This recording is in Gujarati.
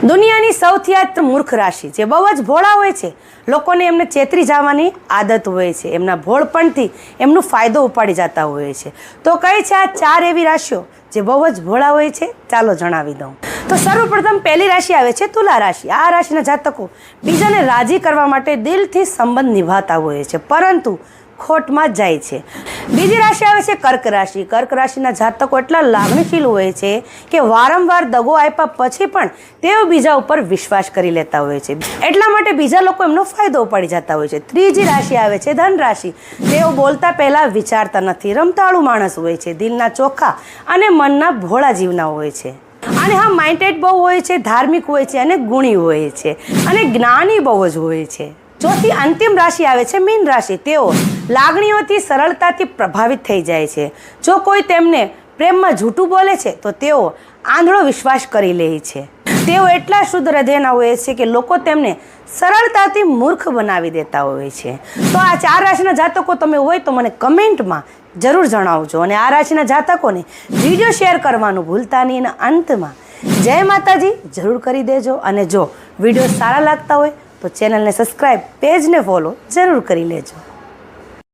દુનિયાની સૌથી મૂર્ખ રાશિ જે બહુ જ ભોળા હોય છે, લોકોને એમને ચેતરી જવાની આદત હોય છે, એમના ભોળપણથી એમનો ફાયદો ઉપાડી જતા હોય છે. તો કઈ છે આ 4 એવી રાશિઓ જે બહુ જ ભોળા હોય છે? ચાલો જણાવી દઉં. તો સર્વપ્રથમ પહેલી રાશિ આવે છે તુલા રાશિ. આ રાશિના જાતકો બીજાને રાજી કરવા માટે દિલથી સંબંધ નિભાવતા હોય છે, પરંતુ ખોટમાં જ જાય છે. બીજી રાશિ આવે છે કર્ક રાશિ. કર્ક રાશિના જાતકો એટલા લાગણીશીલ હોય છે કે વારંવાર દગો આપ્યા પછી પણ તેઓ બીજા ઉપર વિશ્વાસ કરી લેતા હોય છે, એટલા માટે બીજા લોકો એમનો ફાયદો ઉપાડી જતા હોય છે. ત્રીજી રાશિ આવે છે ધન રાશિ. તેઓ બોલતા પહેલાં વિચારતા નથી, રમતાળું માણસ હોય છે, દિલના ચોખ્ખા અને મનના ભોળા જીવના હોય છે. અને હા, માઇન્ડેડ બહુ હોય છે, ધાર્મિક હોય છે અને ગુણી હોય છે અને જ્ઞાની બહુ જ હોય છે. ચોથી અંતિમ રાશિ આવે છે મીન રાશિ. તેઓ લાગણીઓથી સરળતાથી પ્રભાવિત થઈ જાય છે. જો કોઈ તેમને પ્રેમમાં જૂઠું બોલે છે તો તેઓ આંધળો વિશ્વાસ કરી લે છે. તેઓ એટલા શુદ્ધ હૃદયના હોય છે કે લોકો તેમને સરળતાથી મૂર્ખ બનાવી દેતા હોય છે. તો આ 4 રાશિના જાતકો તમે હોય તો મને કમેન્ટમાં જરૂર જણાવજો, અને આ રાશિના જાતકોને વિડીયો શેર કરવાનું ભૂલતા નહીં. અને અંતમાં જય માતાજી જરૂર કરી દેજો, અને જો વિડીયો સારા લાગતા હોય તો ચેનલને સબસ્ક્રાઈબ, પેજને ફોલો જરૂર કરી લેજો.